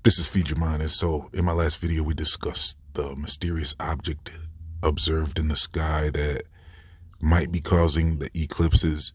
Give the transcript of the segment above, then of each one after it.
This is Feed Your Mind. And so in my last video, we discussed the mysterious object observed in the sky that might be causing the eclipses.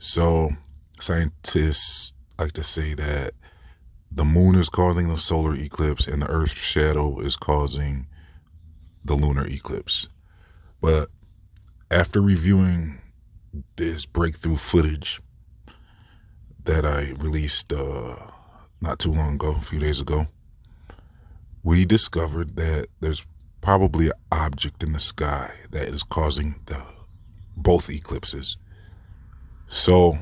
So scientists like to say that the moon is causing the solar eclipse and the Earth's shadow is causing the lunar eclipse. But after reviewing this breakthrough footage that I released not too long ago, a few days ago, we discovered that there's probably an object in the sky that is causing both eclipses. So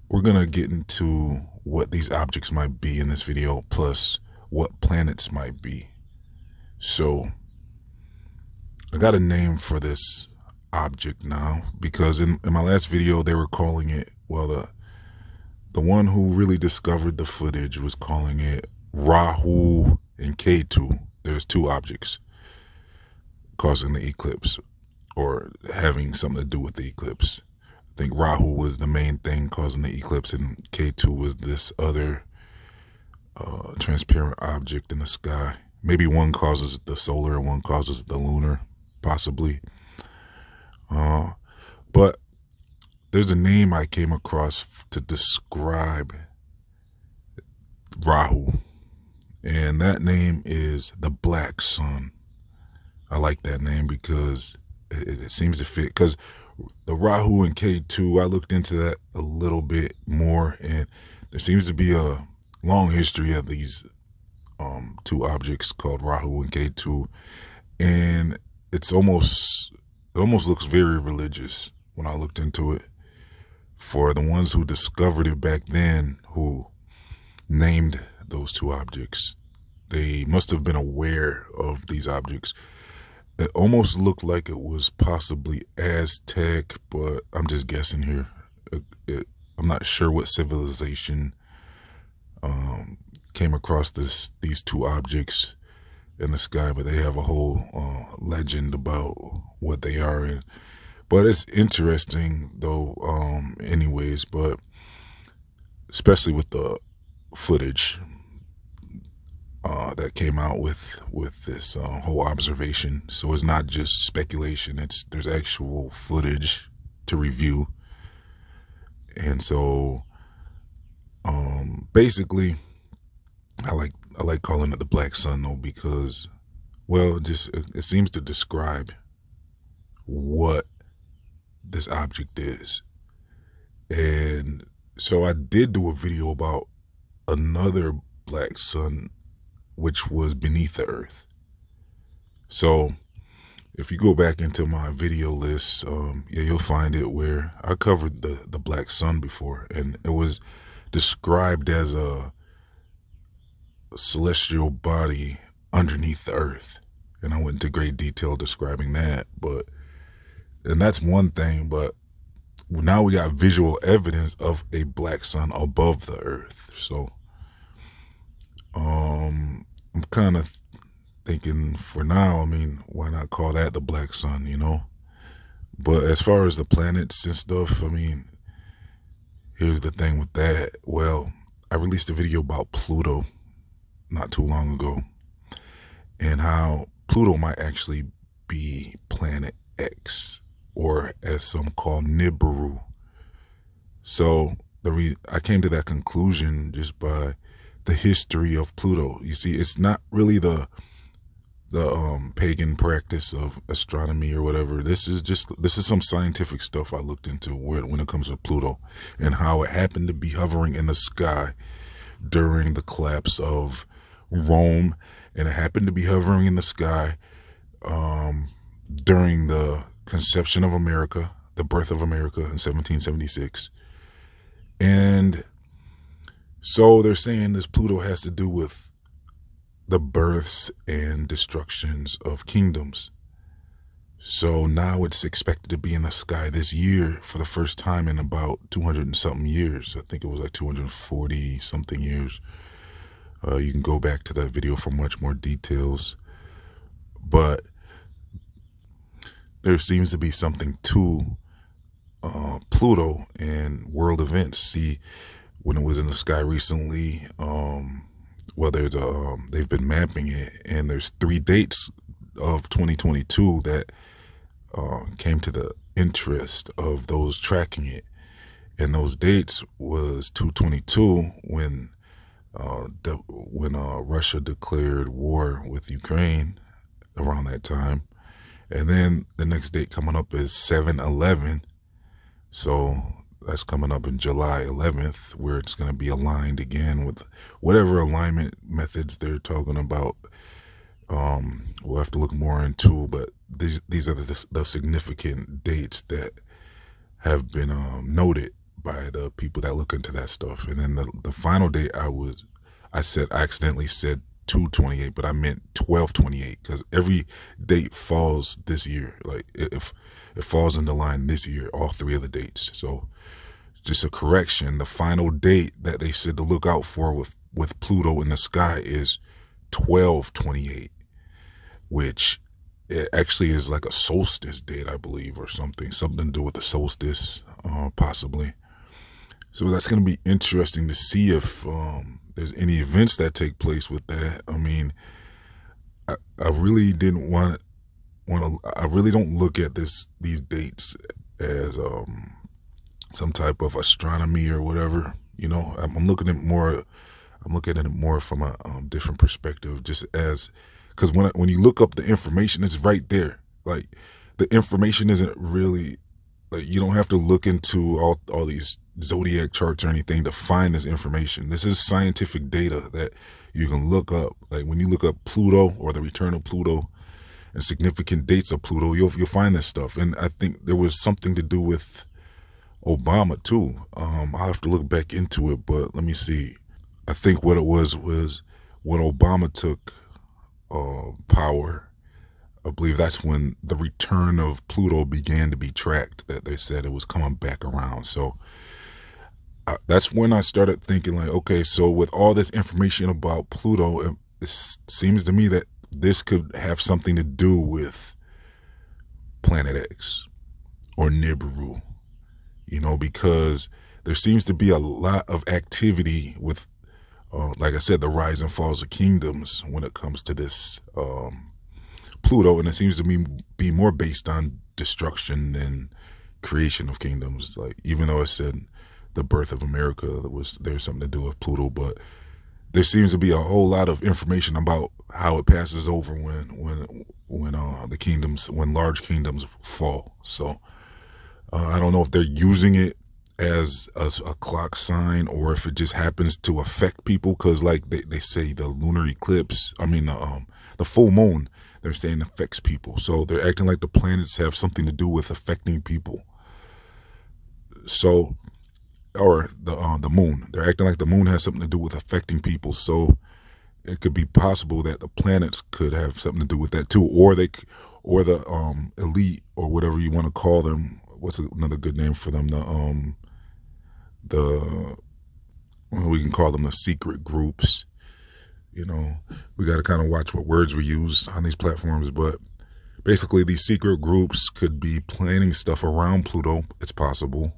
we're going to get into what these objects might be in this video, plus what planets might be. So I got a name for this object now, because in my last video, they were calling it, well, the one who really discovered the footage was calling it Rahu and Ketu. There's two objects causing the eclipse, or having something to do with the eclipse. I think Rahu was the main thing causing the eclipse, and Ketu was this other transparent object in the sky. Maybe one causes the solar and one causes the lunar, possibly. But there's a name I came across to describe Rahu, and that name is the Black Sun. I like that name because it seems to fit, because the Rahu and K2, I looked into that a little bit more, and there seems to be a long history of these two objects called Rahu and K2, and it almost looks very religious when I looked into it. For the ones who discovered it back then, who named those two objects, they must have been aware of these objects. It almost looked like it was possibly Aztec, but I'm just guessing here. I'm not sure what civilization came across these two objects in the sky, but they have a whole legend about what they are. But it's interesting, though, anyways, but especially with the footage that came out with this whole observation. So it's not just speculation. There's actual footage to review. And so basically, I like calling it the Black Sun, though, because, well, it seems to describe what this object is. And so I did do a video about another black sun, which was beneath the Earth. So if you go back into my video list, you'll find it where I covered the black sun before, and it was described as a celestial body underneath the Earth. And I went into great detail describing that, and that's one thing, but now we got visual evidence of a black sun above the Earth. So I'm kind of thinking for now, I mean, why not call that the Black Sun, you know? But as far as the planets and stuff, I mean, here's the thing with that. Well, I released a video about Pluto not too long ago, and how Pluto might actually be planet X, or as some call Nibiru. So I came to that conclusion just by the history of Pluto. You see, it's not really the pagan practice of astronomy or whatever. This is some scientific stuff I looked into when it comes to Pluto, and how it happened to be hovering in the sky during the collapse of Rome, and it happened to be hovering in the sky during the conception of America, the birth of America in 1776. And so they're saying this Pluto has to do with the births and destructions of kingdoms. So now it's expected to be in the sky this year for the first time in about 200 and something years. I think it was like 240 something years. You can go back to that video for much more details. But there seems to be something to Pluto and world events. See, when it was in the sky recently. Well, they've been mapping it, and there's 3 dates of 2022 that came to the interest of those tracking it. And those dates was 222 when Russia declared war with Ukraine around that time. And then the next date coming up is 7/11. So that's coming up in July 11th, where it's going to be aligned again with whatever alignment methods they're talking about. We'll have to look more into, but these are the significant dates that have been noted by the people that look into that stuff. And then the final date I accidentally said 2/28, but I meant 12/28, because every date falls this year. Like if it falls in the line this year, all 3 of the dates. So just a correction. The final date that they said to look out for with Pluto in the sky is 12/28, which it actually is like a solstice date, I believe, or something to do with the solstice, possibly. So that's going to be interesting to see if there's any events that take place with that. I mean, I really didn't want to. I really don't look at these dates as some type of astronomy or whatever. You know, I'm looking at it more from a different perspective, just as because when you look up the information, it's right there. Like the information isn't really like you don't have to look into all these zodiac charts or anything to find this information. This is scientific data that you can look up. Like when you look up Pluto or the return of Pluto and significant dates of Pluto, you'll find this stuff. And I think there was something to do with Obama too. I'll have to look back into it, but let me see. I think what it was when Obama took power. I believe that's when the return of Pluto began to be tracked, that they said it was coming back around. So that's when I started thinking like, okay, so with all this information about Pluto, it seems to me that this could have something to do with Planet X or Nibiru, you know, because there seems to be a lot of activity with, like I said, the rise and falls of kingdoms when it comes to this Pluto, and it seems to be more based on destruction than creation of kingdoms. Like even though I said the birth of America there's something to do with Pluto, but there seems to be a whole lot of information about how it passes over when large kingdoms fall. So I don't know if they're using it as a clock sign or if it just happens to affect people, because like they say the lunar eclipse, the full moon, they're saying affects people. So they're acting like the planets have something to do with affecting people. So, or the moon, they're acting like the moon has something to do with affecting people. So it could be possible that the planets could have something to do with that too, or the elite or whatever you want to call them. What's another good name for them? We can call them the secret groups. You know, we got to kind of watch what words we use on these platforms, but basically these secret groups could be planning stuff around Pluto. It's possible.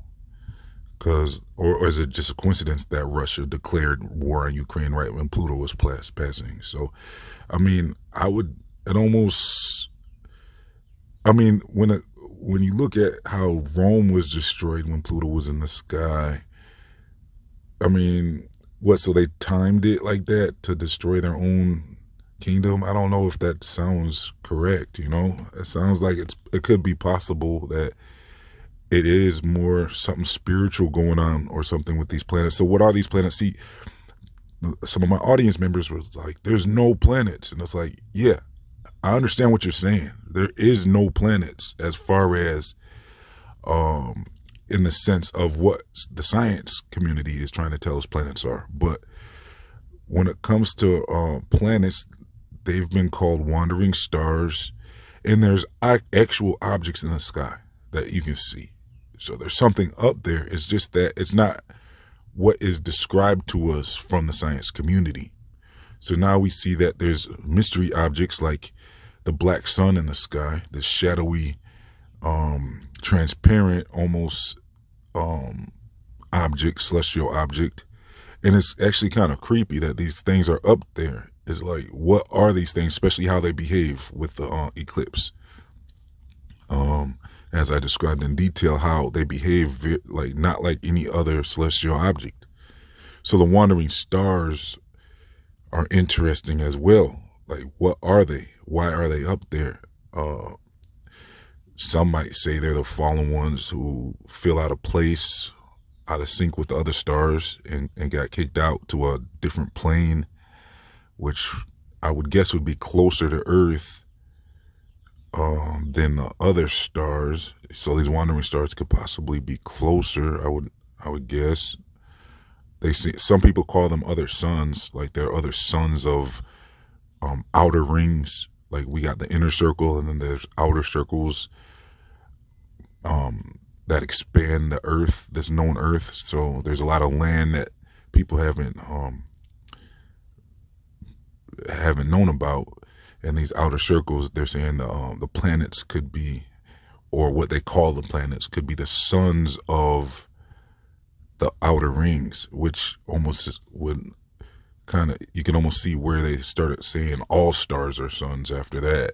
Or is it just a coincidence that Russia declared war on Ukraine right when Pluto was passing? So, I mean, when you look at how Rome was destroyed when Pluto was in the sky, I mean, so they timed it like that to destroy their own kingdom? I don't know if that sounds correct, you know? It sounds like it could be possible that it is more something spiritual going on or something with these planets. So what are these planets? See, some of my audience members was like, there's no planets. And it's like, yeah, I understand what you're saying. There is no planets as far as in the sense of what the science community is trying to tell us planets are. But when it comes to planets, they've been called wandering stars, and there's actual objects in the sky that you can see. So there's something up there. It's just that it's not what is described to us from the science community. So now we see that there's mystery objects like the black sun in the sky, this shadowy, transparent, almost object, celestial object And it's actually kind of creepy that these things are up there. It's like, what are these things, especially how they behave with the eclipse? As I described in detail, how they behave like not like any other celestial object. So the wandering stars are interesting as well. Like, what are they? Why are they up there? Some might say they're the fallen ones who feel out of place, out of sync with the other stars, and got kicked out to a different plane, which I would guess would be closer to Earth than the other stars. So these wandering stars could possibly be closer. I would guess. They see, some people call them other suns, like they're other suns of outer rings. Like we got the inner circle, and then there's outer circles that expand the Earth, this known Earth. So there's a lot of land that people haven't known about. And these outer circles, they're saying the planets could be, or what they call the planets, could be the suns of the outer rings, which almost would kind of, you can almost see where they started saying all stars are suns after that.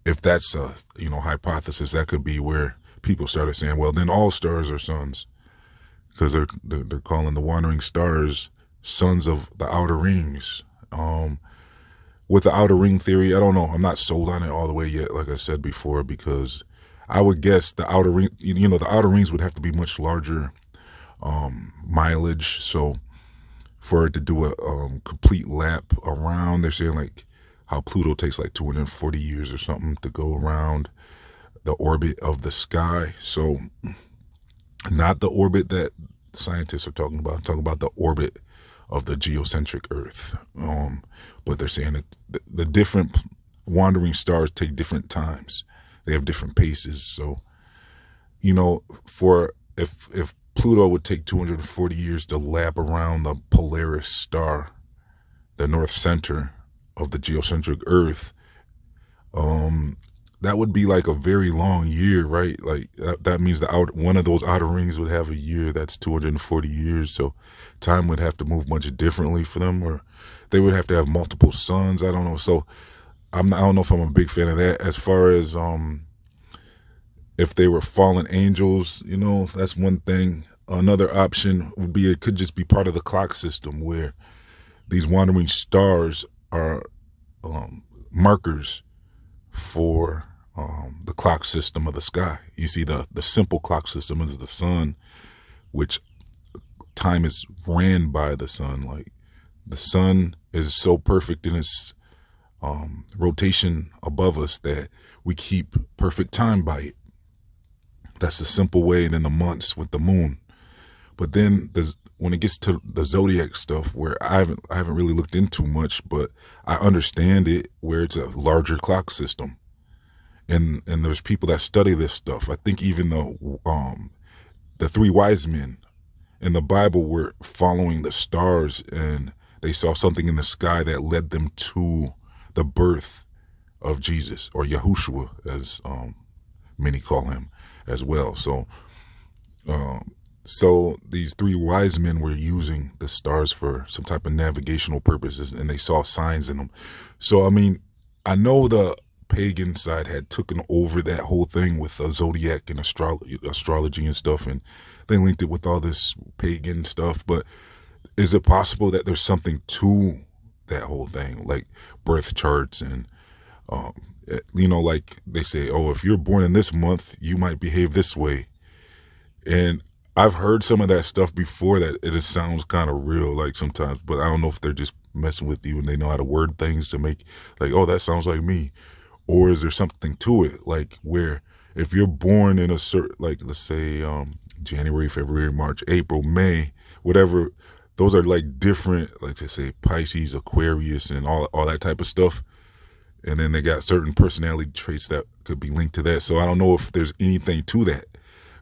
If that's a hypothesis, that could be where people started saying, well, then all stars are suns, because they're calling the wandering stars sons of the outer rings. With the outer ring theory, I don't know. I'm not sold on it all the way yet, like I said before, because I would guess the outer ring, the outer rings would have to be much larger mileage. So for it to do a complete lap around, they're saying like how Pluto takes like 240 years or something to go around the orbit of the sky. So not the orbit that scientists are talking about. I'm talking about the orbit of the geocentric Earth. But they're saying that the different wandering stars take different times. They have different paces. So, for if Pluto would take 240 years to lap around the Polaris star, the north center of the geocentric Earth, that would be like a very long year, right? Like that means one of those outer rings would have a year that's 240 years. So time would have to move much differently for them, or they would have to have multiple suns. I don't know. So I don't know if I'm a big fan of that. As far as if they were fallen angels, that's one thing. Another option would be it could just be part of the clock system, where these wandering stars are markers for the clock system of the sky. You see, the simple clock system is the sun, which time is ran by the sun. Like the sun is so perfect in its rotation above us that we keep perfect time by it. That's the simple way. And then the months with the moon. But then when it gets to the zodiac stuff, where I haven't really looked into much, but I understand it, where it's a larger clock system. And there's people that study this stuff. I think even the three wise men in the Bible were following the stars, and they saw something in the sky that led them to the birth of Jesus, or Yahushua, as many call him as well. So these three wise men were using the stars for some type of navigational purposes, and they saw signs in them. So, I mean, I know the pagan side had taken over that whole thing with zodiac and astrology and stuff, and they linked it with all this pagan stuff. But is it possible that there's something to that whole thing, like birth charts and like they say, oh, if you're born in this month, you might behave this way. And I've heard some of that stuff before, that it just sounds kind of real, like sometimes, but I don't know if they're just messing with you and they know how to word things to make like, oh, that sounds like me. Or is there something to it, like where if you're born in a certain, like let's say January, February, March, April, May, whatever, those are like different, like they say Pisces, Aquarius, and all that type of stuff. And then they got certain personality traits that could be linked to that. So I don't know if there's anything to that.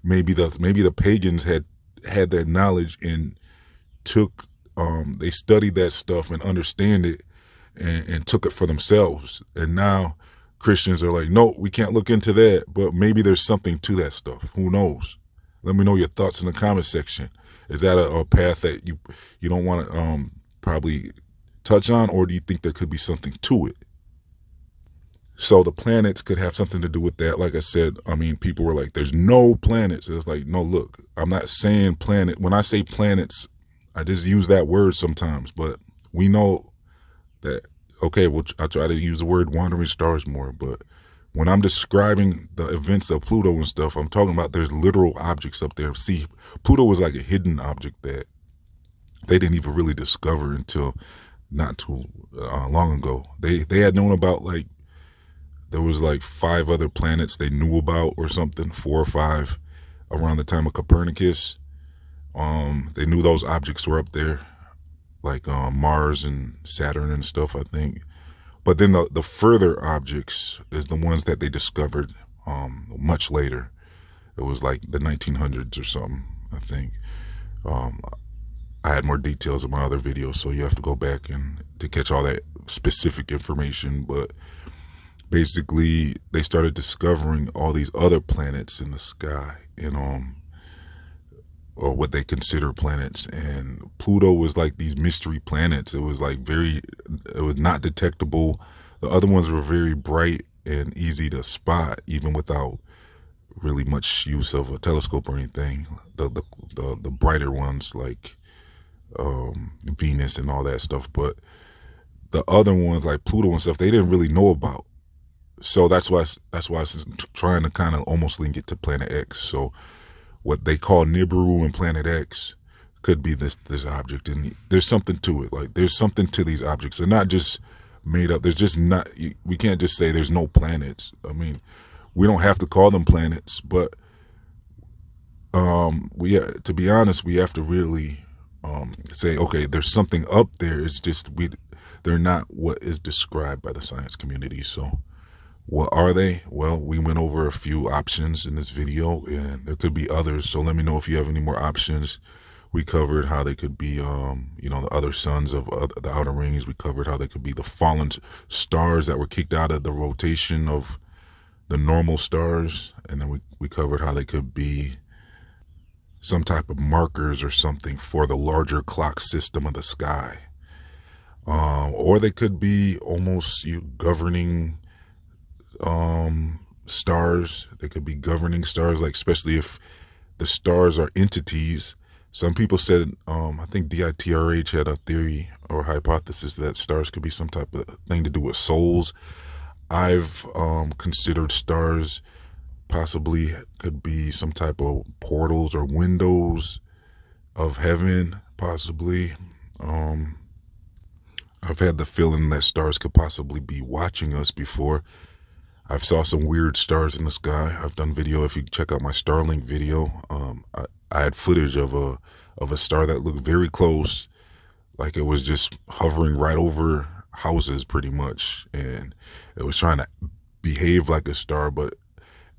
Maybe the pagans had that knowledge and they studied that stuff and understand it and took it for themselves. And now Christians are like, no, we can't look into that. But maybe there's something to that stuff. Who knows? Let me know your thoughts in the comment section. Is that a path that you don't want to probably touch on, or do you think there could be something to it? So the planets could have something to do with that. Like I said, I mean, people were like, "There's no planets." It's like, no, look, I'm not saying planet. When I say planets, I just use that word sometimes, but we know that. Okay, well, I try to use the word wandering stars more, but when I'm describing the events of Pluto and stuff, I'm talking about there's literal objects up there. See, Pluto was like a hidden object that they didn't even really discover until not too long ago. They had known about, like, there was like 5 other planets they knew about or something, 4 or 5 around the time of Copernicus. They knew those objects were up there, like Mars and Saturn and stuff, I think. But then the further objects is the ones that they discovered much later. It was like the 1900s or something, I think. Um, I had more details in my other videos, so you have to go back and to catch all that specific information. But basically, they started discovering all these other planets in the sky, and or what they consider planets. And Pluto was like these mystery planets. It was like it was not detectable. The other ones were very bright and easy to spot, even without really much use of a telescope or anything. The brighter ones, like Venus and all that stuff. But the other ones, like Pluto and stuff, they didn't really know about. So that's why I was trying to kind of almost link it to Planet X. So what they call Nibiru and Planet X could be this object, and there's something to it. Like, there's something to these objects. They're not just made up. There's just not. We can't just say there's no planets. I mean, we don't have to call them planets, but to be honest, we have to really say, okay, there's something up there. It's just they're not what is described by the science community. So what are they? Well, we went over a few options in this video, and there could be others. So let me know if you have any more options. We covered how they could be, the other suns of the outer rings. We covered how they could be the fallen stars that were kicked out of the rotation of the normal stars. And then we covered how they could be some type of markers or something for the larger clock system of the sky. Or they could be almost governing stars. They could be governing stars, like, especially if the stars are entities. Some people said, I think DITRH had a theory or hypothesis that stars could be some type of thing to do with souls. I've considered stars possibly could be some type of portals or windows of heaven, possibly. I've had the feeling that stars could possibly be watching us before. I've saw some weird stars in the sky. I've done video. If you check out my Starlink video, I had footage of a star that looked very close, like it was just hovering right over houses pretty much, and it was trying to behave like a star, but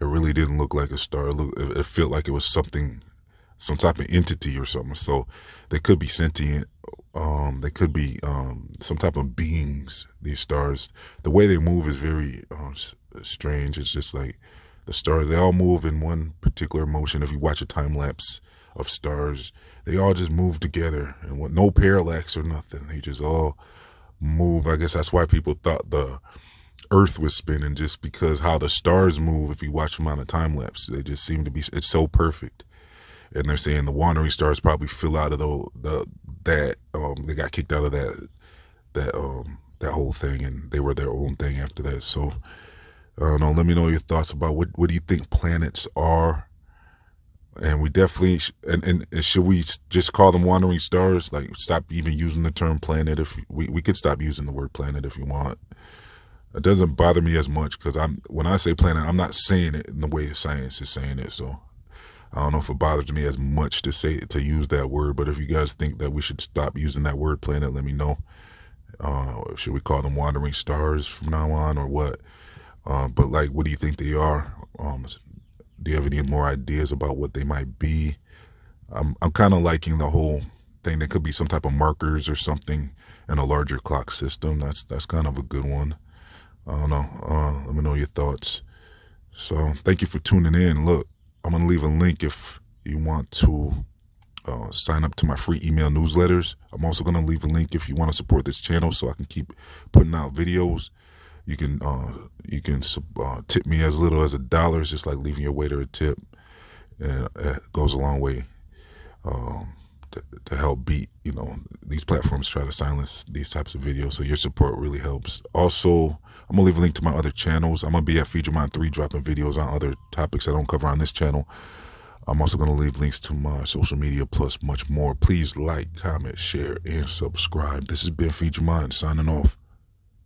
it really didn't look like a star. It felt like it was something, some type of entity or something. So they could be sentient. They could be some type of beings. These stars, the way they move is very strange. It's just like the stars, they all move in one particular motion. If you watch a time lapse of stars, they all just move together, and with no parallax or nothing. They just all move. I guess that's why people thought the Earth was spinning, just because how the stars move. If you watch them on a time lapse, they just seem to be. It's so perfect. And they're saying the wandering stars probably fell out of that they got kicked out of that whole thing, and they were their own thing after that. So I don't know. Let me know your thoughts about what do you think planets are. And we definitely and should we just call them wandering stars? Like, stop even using the term planet. If we could stop using the word planet if you want. It doesn't bother me as much, because when I say planet, I'm not saying it in the way science is saying it. So I don't know if it bothers me as much to use that word. But if you guys think that we should stop using that word planet, let me know. Should we call them wandering stars from now on, or what? But like, what do you think they are? Do you have any more ideas about what they might be? I'm kind of liking the whole thing. They could be some type of markers or something in a larger clock system. That's kind of a good one. I don't know. Let me know your thoughts. So thank you for tuning in. Look, I'm going to leave a link if you want to sign up to my free email newsletters. I'm also going to leave a link if you want to support this channel so I can keep putting out videos. You can tip me as little as $1. It's just like leaving your waiter a tip, and it goes a long way to help beat, these platforms try to silence these types of videos. So your support really helps. Also, I'm gonna leave a link to my other channels. I'm gonna be at ep21 dropping videos on other topics I don't cover on this channel. I'm also gonna leave links to my social media plus much more. Please like, comment, share, and subscribe. This has been ep21 signing off.